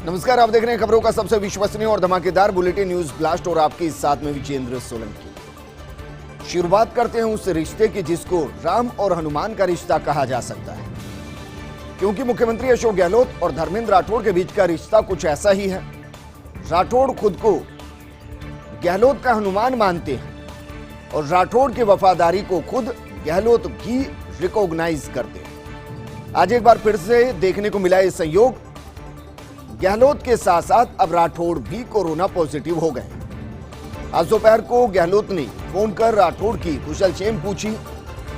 नमस्कार, आप देख रहे हैं खबरों का सबसे विश्वसनीय और धमाकेदार बुलेटिन न्यूज ब्लास्ट और आपके साथ में विजेंद्र सोलंकी। शुरुआत करते हैं उस रिश्ते की जिसको राम और हनुमान का रिश्ता कहा जा सकता है, क्योंकि मुख्यमंत्री अशोक गहलोत और धर्मेंद्र राठौड़ के बीच का रिश्ता कुछ ऐसा ही है। राठौड़ खुद को गहलोत का हनुमान मानते हैं और राठौड़ की वफादारी को खुद गहलोत भी रिकॉग्नाइज करते हैं। आज एक बार फिर से देखने को मिला ये संयोग। गहलोत के साथ साथ अब राठौड़ भी कोरोना पॉजिटिव हो गए। आज दोपहर को गहलोत ने फोन कर राठौड़ की कुशलक्षेम पूछी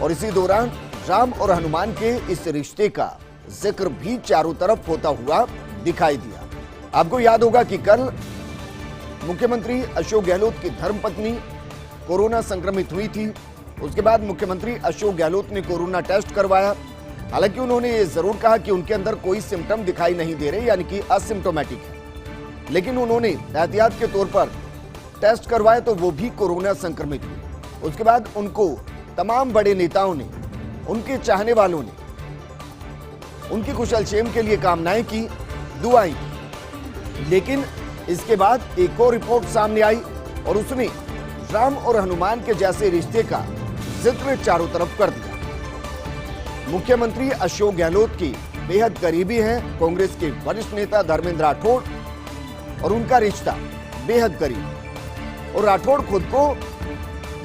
और इसी दौरान राम और हनुमान के इस रिश्ते का जिक्र भी चारों तरफ होता हुआ दिखाई दिया। आपको याद होगा कि कल मुख्यमंत्री अशोक गहलोत की धर्मपत्नी कोरोना संक्रमित हुई थी। उसके बाद मुख्यमंत्री अशोक गहलोत ने कोरोना टेस्ट करवाया। हालांकि उन्होंने ये जरूर कहा कि उनके अंदर कोई सिम्टम दिखाई नहीं दे रहे, यानी कि असिम्टोमेटिक है, लेकिन उन्होंने एहतियात के तौर पर टेस्ट करवाया तो वो भी कोरोना संक्रमित हुए। उसके बाद उनको तमाम बड़े नेताओं ने, उनके चाहने वालों ने उनकी कुशलक्षेम के लिए कामनाएं की, दुआएं की। लेकिन इसके बाद एक और रिपोर्ट सामने आई और उसने राम और हनुमान के जैसे रिश्ते का जिक्र चारों तरफ कर दिया। मुख्यमंत्री अशोक गहलोत की बेहद करीबी हैं कांग्रेस के वरिष्ठ नेता धर्मेंद्र राठौड़ और उनका रिश्ता बेहद करीबी, और राठौड़ खुद को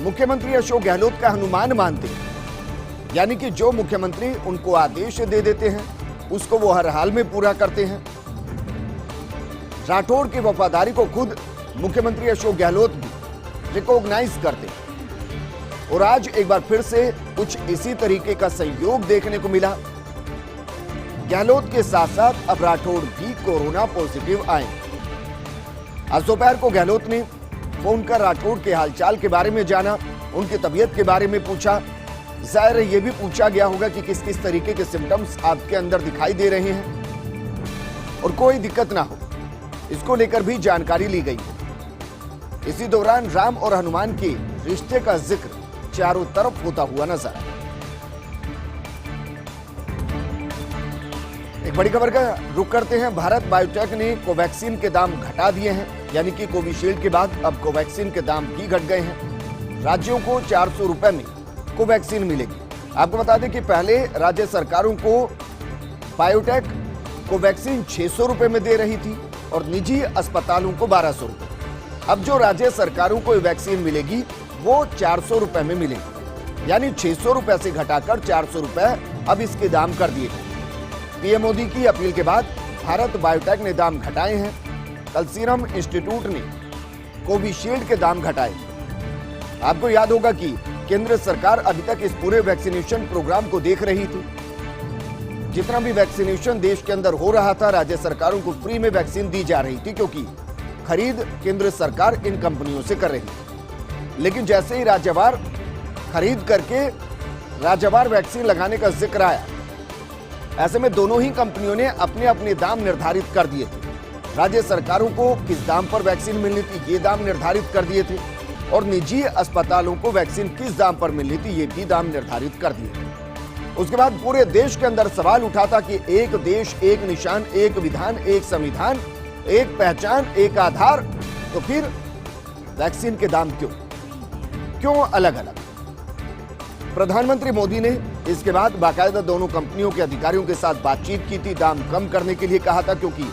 मुख्यमंत्री अशोक गहलोत का हनुमान मानते हैं, यानी कि जो मुख्यमंत्री उनको आदेश दे देते हैं उसको वो हर हाल में पूरा करते हैं। राठौड़ की वफादारी को खुद मुख्यमंत्री अशोक गहलोत भी रिकॉग्नाइज करते हैं और आज एक बार फिर से कुछ इसी तरीके का संयोग देखने को मिला। गहलोत के साथ साथ अब राठौड़ भी कोरोना पॉजिटिव आए। आज दोपहर को गहलोत ने फोन कर राठौड़ के हालचाल के बारे में जाना, उनकी तबीयत के बारे में पूछा। जाहिर है ये भी पूछा गया होगा कि किस किस तरीके के सिम्टम्स आपके अंदर दिखाई दे रहे हैं और कोई दिक्कत ना हो, इसको लेकर भी जानकारी ली गई है। इसी दौरान राम और हनुमान के रिश्ते का जिक्र चारों तरफ होता हुआ नजर आया। एक बड़ी खबर का रुख करते हैं। भारत बायोटेक ने कोवैक्सीन के दाम घटा दिए हैं, यानी कि कोविशील्ड के बाद अब कोवैक्सीन के दाम भी घट गए हैं। राज्यों को 400 रुपए में कोवैक्सीन मिलेगी। आपको बता दें कि पहले राज्य सरकारों को बायोटेक कोवैक्सीन 600 रुपए में दे रही थी और निजी अस्पतालों को 1200 रुपए। अब जो राज्य सरकारों को वैक्सीन मिलेगी वो 400 रुपए में मिलेगी, यानी 600 रुपए से घटाकर 400 रुपए अब इसके दाम कर दिए गए। पीएम मोदी की अपील के बाद भारत बायोटेक ने दाम घटाए हैं। कल सीरम इंस्टीट्यूट ने कोविशील्ड के दाम घटाए। आपको याद होगा कि केंद्र सरकार अभी तक इस पूरे वैक्सीनेशन प्रोग्राम को देख रही थी। जितना भी वैक्सीनेशन देश के अंदर हो रहा था, राज्य सरकारों को फ्री में वैक्सीन दी जा रही थी, क्योंकि खरीद केंद्र सरकार इन कंपनियों से कर रही थी। लेकिन जैसे ही राज्यवार खरीद करके राज्यवार वैक्सीन लगाने का जिक्र आया, ऐसे में दोनों ही कंपनियों ने अपने अपने दाम निर्धारित कर दिए थे। राज्य सरकारों को किस दाम पर वैक्सीन मिलनी थी ये दाम निर्धारित कर दिए थे, और निजी अस्पतालों को वैक्सीन किस दाम पर मिलनी थी ये भी दाम निर्धारित कर दिए थे। उसके बाद पूरे देश के अंदर सवाल उठा था कि एक देश, एक निशान, एक विधान, एक संविधान, एक पहचान, एक आधार, तो फिर वैक्सीन के दाम क्यों अलग अलग? प्रधानमंत्री मोदी ने इसके बाद बाकायदा दोनों कंपनियों के अधिकारियों के साथ बातचीत की थी, दाम कम करने के लिए कहा था, क्योंकि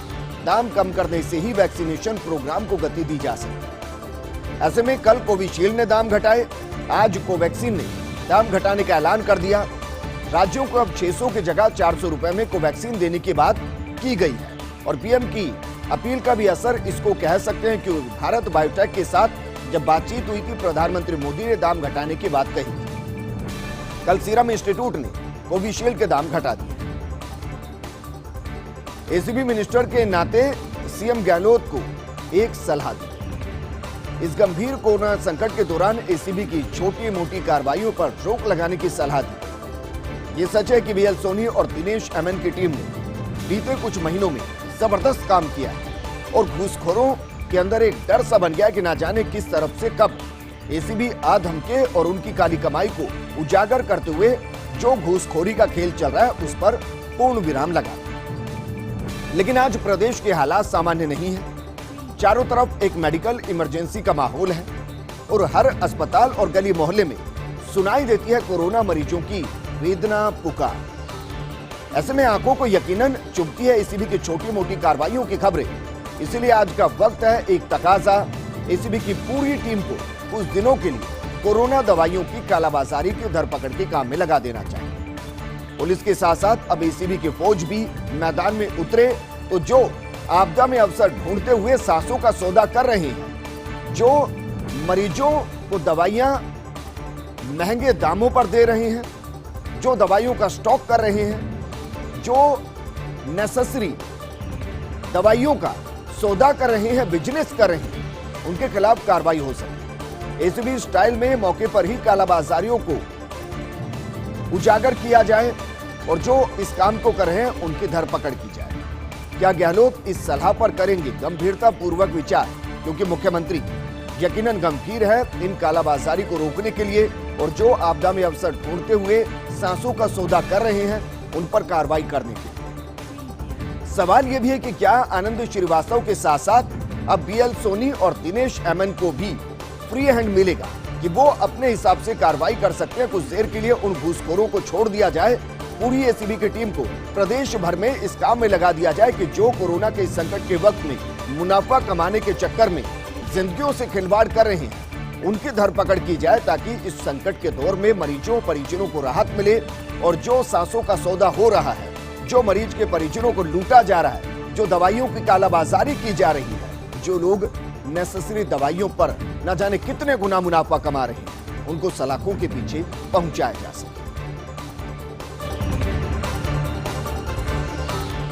दाम कम करने से ही वैक्सीनेशन प्रोग्राम को गति दी जा सकती। ऐसे में कल कोविशील्ड ने दाम घटाए, आज कोवैक्सीन ने दाम घटाने का ऐलान कर दिया। राज्यों को अब 600 की जगह 400 रुपए में कोवैक्सीन देने की बात की गई है और पीएम की अपील का भी असर इसको कह सकते हैं कि भारत बायोटेक के साथ जब बातचीत हुई थी, प्रधानमंत्री मोदी ने दाम घटाने की बात कही थी। कल सीरम इंस्टीट्यूट ने कोविशील्ड के दाम घटा दिए। एसीबी मिनिस्टर के नाते सीएम गहलोत को एक सलाह दी। इस गंभीर कोरोना संकट के दौरान एसीबी की छोटी मोटी कार्रवाइयों पर रोक लगाने की सलाह दी। ये सच है कि बीएल सोनी और दिनेश एमएन की टीम ने बीते कुछ महीनों में जबरदस्त काम किया है और घूसखोरों के अंदर एक डर सा बन गया कि ना जाने किस तरफ से कब एसीबी आ धमके और उनकी काली कमाई को उजागर करते हुए जो घूसखोरी का खेल चल रहा है उस पर पूर्ण विराम लगा। लेकिन आज प्रदेश के हालात सामान्य नहीं है। चारों तरफ एक मेडिकल इमरजेंसी का माहौल है और हर अस्पताल और गली मोहल्ले में सुनाई देती है कोरोना मरीजों की वेदना पुकार। ऐसे में आंखों को यकीनन चुभती है एसीबी की छोटी मोटी कार्रवाइयों की खबरें। इसीलिए आज का वक्त है एक तकाजा, एसीबी की पूरी टीम को कुछ दिनों के लिए कोरोना दवाइयों की कालाबाजारी की धरपकड़ के काम में लगा देना चाहिए। पुलिस के साथ साथ अब एसीबी की फौज भी मैदान में उतरे तो जो आपदा में अवसर ढूंढते हुए सांसों का सौदा कर रहे हैं, जो मरीजों को दवाइयां महंगे दामों पर दे रहे हैं, जो दवाइयों का स्टॉक कर रहे हैं, जो नेसेसरी दवाइयों का सौदा कर रहे हैं, बिजनेस कर रहे हैं, उनके खिलाफ कार्रवाई हो सके। एसीबी स्टाइल में मौके पर ही कालाबाजारियों को उजागर किया जाए और जो इस काम को कर रहे हैं उनकी धरपकड़ की जाए। क्या गहलोत इस सलाह पर करेंगे गंभीरता पूर्वक विचार, क्योंकि मुख्यमंत्री यकीनन गंभीर है इन कालाबाजारी को रोकने के लिए और जो आपदा में अवसर ढूंढते हुए सांसों का सौदा कर रहे हैं उन पर कार्रवाई करने के लिए। सवाल यह भी है कि क्या आनंद श्रीवास्तव के साथ साथ अब बीएल सोनी और दिनेश एमएन को भी फ्री हैंड मिलेगा कि वो अपने हिसाब से कार्रवाई कर सकते हैं। कुछ देर के लिए उन घूसखोरों को छोड़ दिया जाए, पूरी एसीबी की टीम को प्रदेश भर में इस काम में लगा दिया जाए कि जो कोरोना के इस संकट के वक्त में मुनाफा कमाने के चक्कर में जिंदगियों से खिलवाड़ कर रहे हैं, उनकी धरपकड़ की जाए ताकि इस संकट के दौर में मरीजों परिजनों को राहत मिले। और जो सांसों का सौदा हो रहा है, जो मरीज के परिजनों को लूटा जा रहा है, जो दवाइयों की कालाबाजारी की जा रही है, जो लोग नेसेसरी दवाइयों पर न जाने कितने गुना मुनाफा कमा रहे हैं, उनको सलाखों के पीछे पहुंचाया जा सके।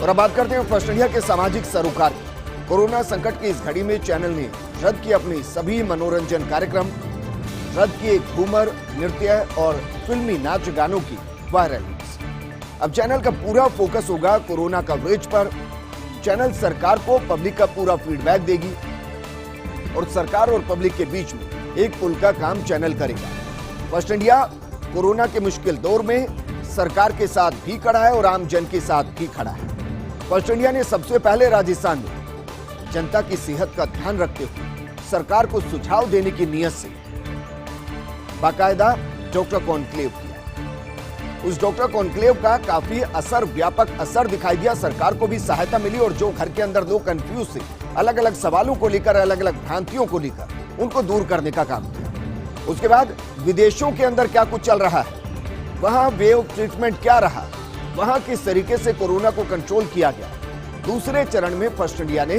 और अब बात करते हैं फर्स्ट इंडिया के सामाजिक सरोकार की। कोरोना संकट की इस घड़ी में चैनल ने रद्द किए अपने सभी मनोरंजन कार्यक्रम, रद्द किए घूमर, नृत्य और फिल्मी नाच गानों की वायरल। अब चैनल का पूरा फोकस होगा कोरोना कवरेज पर। चैनल सरकार को पब्लिक का पूरा फीडबैक देगी और सरकार और पब्लिक के बीच में एक पुल का काम चैनल करेगा। फर्स्ट इंडिया कोरोना के मुश्किल दौर में सरकार के साथ भी खड़ा है और आम जन के साथ भी खड़ा है। फर्स्ट इंडिया ने सबसे पहले राजस्थान में जनता की सेहत का ध्यान रखते हुए सरकार को सुझाव देने की नीयत से बाकायदा डॉक्टर कॉन्क्लेव किया। उस डॉक्टर कॉन्क्लेव का काफी असर, व्यापक असर दिखाई दिया। सरकार को भी सहायता मिली और जो घर के अंदर लोग कंफ्यूज थे, अलग अलग सवालों को लेकर, अलग अलग भ्रांतियों को लेकर, उनको दूर करने का काम किया। उसके बाद विदेशों के अंदर क्या कुछ चल रहा है, वहां वेव ट्रीटमेंट क्या रहा, वहां किस तरीके से कोरोना को कंट्रोल किया गया। दूसरे चरण में फर्स्ट इंडिया ने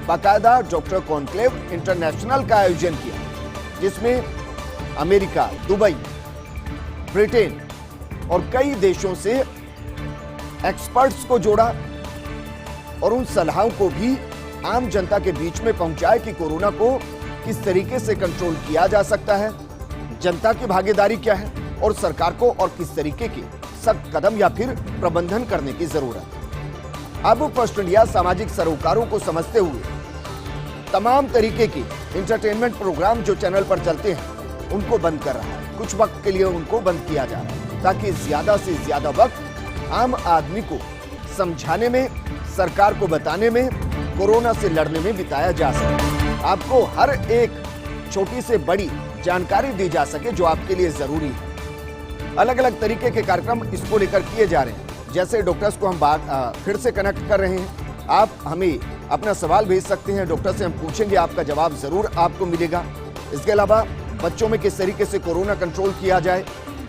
बाकायदा डॉक्टर कॉन्क्लेव इंटरनेशनल का आयोजन किया, जिसमें अमेरिका, दुबई, ब्रिटेन और कई देशों से एक्सपर्ट्स को जोड़ा और उन सलाहों को भी आम जनता के बीच में पहुंचाए कि कोरोना को किस तरीके से कंट्रोल किया जा सकता है, जनता की भागीदारी क्या है और सरकार को और किस तरीके के सख्त कदम या फिर प्रबंधन करने की जरूरत है। अब फर्स्ट इंडिया सामाजिक सरोकारों को समझते हुए तमाम तरीके के एंटरटेनमेंट प्रोग्राम जो चैनल पर चलते हैं उनको बंद कर रहा है। कुछ वक्त के लिए उनको बंद किया जा रहा है ताकि ज्यादा से ज्यादा वक्त आम आदमी को समझाने में, सरकार को बताने में, कोरोना से लड़ने में बिताया जा सके। आपको हर एक छोटी से बड़ी जानकारी दी जा सके जो आपके लिए जरूरी है। अलग अलग तरीके के कार्यक्रम इसको लेकर किए जा रहे हैं। जैसे डॉक्टर्स को हम फिर से कनेक्ट कर रहे हैं। आप हमें अपना सवाल भेज सकते हैं, डॉक्टर से हम पूछेंगे, आपका जवाब जरूर आपको मिलेगा। इसके अलावा बच्चों में किस तरीके से कोरोना कंट्रोल किया जाए,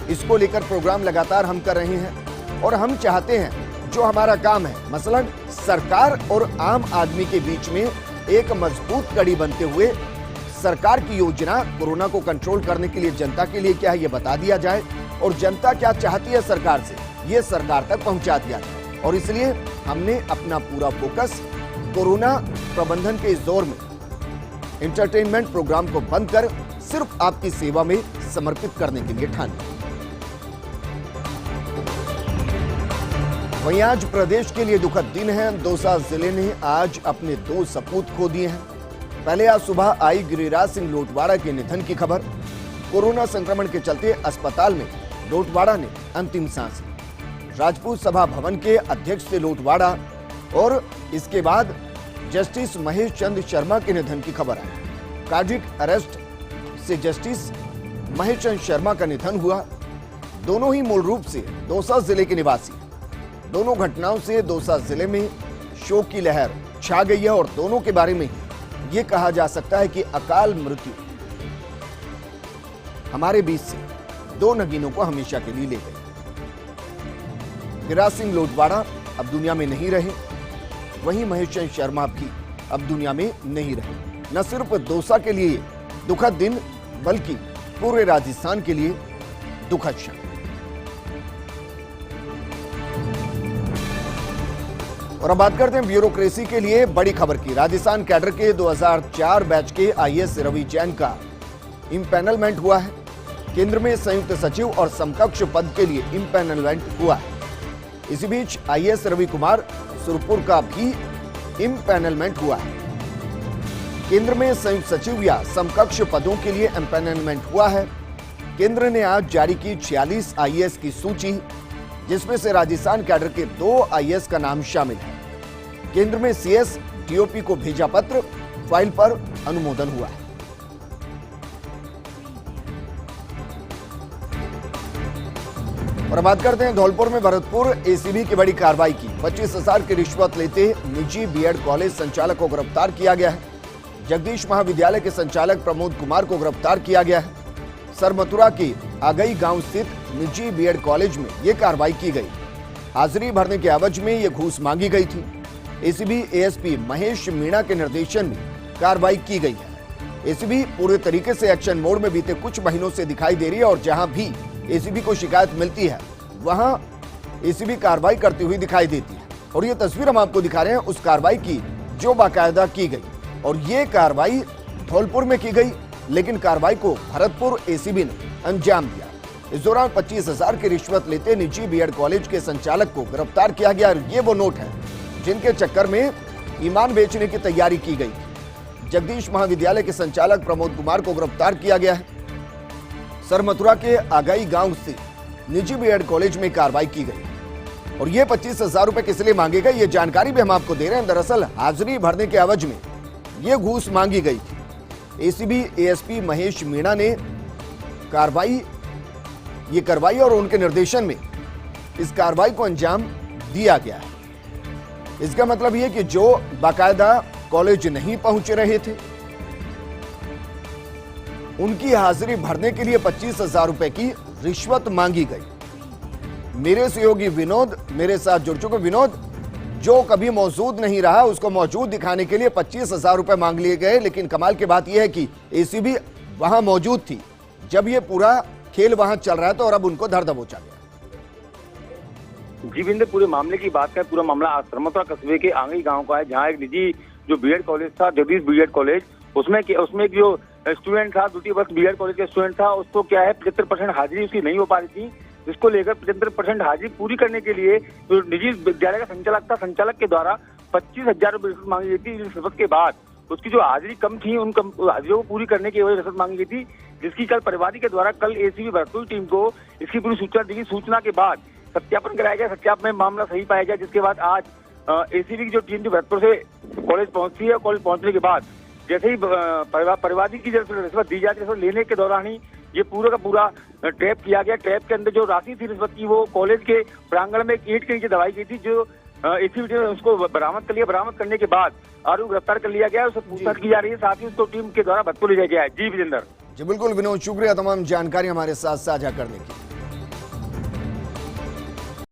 इसको लेकर प्रोग्राम लगातार हम कर रहे हैं। और हम चाहते हैं जो हमारा काम है, मसलन सरकार और आम आदमी के बीच में एक मजबूत कड़ी बनते हुए सरकार की योजना कोरोना को कंट्रोल करने के लिए जनता के लिए क्या है ये बता दिया जाए और जनता क्या चाहती है सरकार से ये सरकार तक पहुंचा दिया जाए। और इसलिए हमने अपना पूरा फोकस कोरोना प्रबंधन के इस दौर में एंटरटेनमेंट प्रोग्राम को बंद कर सिर्फ आपकी सेवा में समर्पित करने के लिए ठाना। वहीं आज प्रदेश के लिए दुखद दिन है। दौसा जिले ने आज अपने 2 सपूत खो दिए हैं। पहले आज सुबह आई गिरिराज सिंह लोटवाड़ा के निधन की खबर। कोरोना संक्रमण के चलते अस्पताल में लोटवाड़ा ने अंतिम सांस ली। राजपूत सभा भवन के अध्यक्ष थे लोटवाड़ा। और इसके बाद जस्टिस महेश चंद शर्मा के निधन की खबर आई। कार्डियक अरेस्ट से जस्टिस महेश चंद शर्मा का निधन हुआ। दोनों ही मूल रूप से दौसा जिले के निवासी। दोनों घटनाओं से दौसा जिले में शोक की लहर छा गई है और दोनों के बारे में यह कहा जा सकता है कि अकाल मृत्यु हमारे बीच से दो नगीनों को हमेशा के लिए ले गई। गिरिराज सिंह लोटवाड़ा अब दुनिया में नहीं रहे, वहीं महेश चंद शर्मा भी अब दुनिया में नहीं रहे। न सिर्फ दौसा के लिए दुखद दिन बल्कि पूरे राजस्थान के लिए दुखद क्षण। और अब बात करते हैं ब्यूरोक्रेसी के लिए बड़ी खबर की। राजस्थान कैडर के 2004 बैच के आईएएस रवि जैन का इम्पैनलमेंट हुआ है। केंद्र में संयुक्त सचिव और समकक्ष पद के लिए इम्पैनलमेंट हुआ है। इसी बीच आईएएस रवि कुमार सुरपुर का भी इम्पैनलमेंट हुआ है। केंद्र में संयुक्त सचिव या समकक्ष पदों के लिए इम्पैनलमेंट हुआ है। केंद्र ने आज जारी की 46 आईएएस की सूची, जिसमें से राजस्थान कैडर के 2 आईएएस का नाम शामिल है। केंद्र में सीएस डीओपी को भेजा पत्र, फाइल पर अनुमोदन हुआ है। और बात करते हैं धौलपुर में भरतपुर एसीबी की बड़ी कार्रवाई की। 25,000 की रिश्वत लेते निजी बीएड कॉलेज संचालक को गिरफ्तार किया गया है। जगदीश महाविद्यालय के संचालक प्रमोद कुमार को गिरफ्तार किया गया है। सरमथुरा के आगई गांव स्थित निजी बीएड कॉलेज में यह कार्रवाई की गई। हाजिरी भरने के एवज में यह घूस मांगी गई थी। एसीबी एएसपी महेश मीणा के निर्देशन में कार्रवाई की गई है। एसीबी पूरे तरीके से एक्शन मोड में बीते कुछ महीनों से दिखाई दे रही है और जहां भी एसीबी को शिकायत मिलती है वहां एसीबी कार्रवाई करती हुई दिखाई देती है। और ये तस्वीर हम आपको दिखा रहे हैं उस कार्रवाई की जो बाकायदा की गई। और ये कार्रवाई धौलपुर में की गई, लेकिन कार्रवाई को भरतपुर एसीबी ने अंजाम दिया। इस दौरान 25,000 की रिश्वत लेते निजी बीएड कॉलेज के संचालक को गिरफ्तार किया गया। ये वो नोट है जिनके चक्कर में ईमान बेचने की तैयारी की गई थी। जगदीश महाविद्यालय के संचालक प्रमोद कुमार को गिरफ्तार किया गया है। सरमथुरा के आगाई गांव से निजी बीएड कॉलेज में कार्रवाई की गई। और ये 25,000 रुपए किस लिए मांगे गए, ये जानकारी भी हम आपको दे रहे हैं। दरअसल हाजिरी भरने के एवज में ये घूस मांगी गई थी। एसीबी एएसपी महेश मीणा ने ये कार्रवाई और उनके निर्देशन में इस कार्रवाई को अंजाम दिया गया है। इसका मतलब यह कि जो बाकायदा कॉलेज नहीं पहुंच रहे थे उनकी हाजिरी भरने के लिए 25,000 रुपए की रिश्वत मांगी गई। मेरे सहयोगी विनोद मेरे साथ जुड़ चुके। विनोद, जो कभी मौजूद नहीं रहा उसको मौजूद दिखाने के लिए 25,000 रुपए मांग लिए गए, लेकिन कमाल की बात यह है कि एसीबी वहां मौजूद थी जब यह पूरा खेल वहां चल रहा था और अब उनको धर दबोचा गया। जीविंदर, पूरे मामले की बात करें, पूरा मामला आज सरमथुरा कस्बे के आंगई गांव का है, जहां एक निजी जो बीएड कॉलेज था, जगदीश बीएड कॉलेज, उसमें जो स्टूडेंट था, द्वितीय वर्ष बीएड कॉलेज का स्टूडेंट था, उसको क्या है 75% हाजिरी उसकी नहीं हो पा रही थी, जिसको लेकर 75% हाजिरी पूरी करने के लिए जो निजी विद्यालय का संचालक था, संचालक के द्वारा 25,000 रुपये रिश्वत मांगी गई थी। रिश्वत के बाद उसकी जो हाजिरी कम थी, उन हाजिरियों को पूरी करने की वजह रिश्वत मांगी गई थी, जिसकी कल परिवादी के द्वारा कल एसीबी भरतपुर टीम को इसकी पूरी सूचना दी गई। सूचना के बाद सत्यापन कराया गया, सत्यापन में मामला सही पाया गया, जिसके बाद आज एसीबी की जो टीम थी भरतपुर से कॉलेज पहुंचती है। कॉलेज पहुंचने के बाद जैसे ही परिवादी की जब रिश्वत दी जाती है, रिश्वत लेने के दौरान ही ये पूरा का पूरा ट्रैप किया गया। ट्रैप के अंदर जो राशि थी रिश्वत की, वो कॉलेज के प्रांगण में एक ईंट के नीचे दबाई गई थी, जो एसीबी ने उसको बरामद कर लिया। बरामद करने के बाद आरोपी गिरफ्तार कर लिया गया, उससे पूछताछ की जा रही है, साथ ही उसको टीम के द्वारा भरतपुर ले जाया गया है। जी विजेंद्र। जी बिल्कुल विनोद, शुक्रिया तमाम जानकारी हमारे साथ साझा करने की।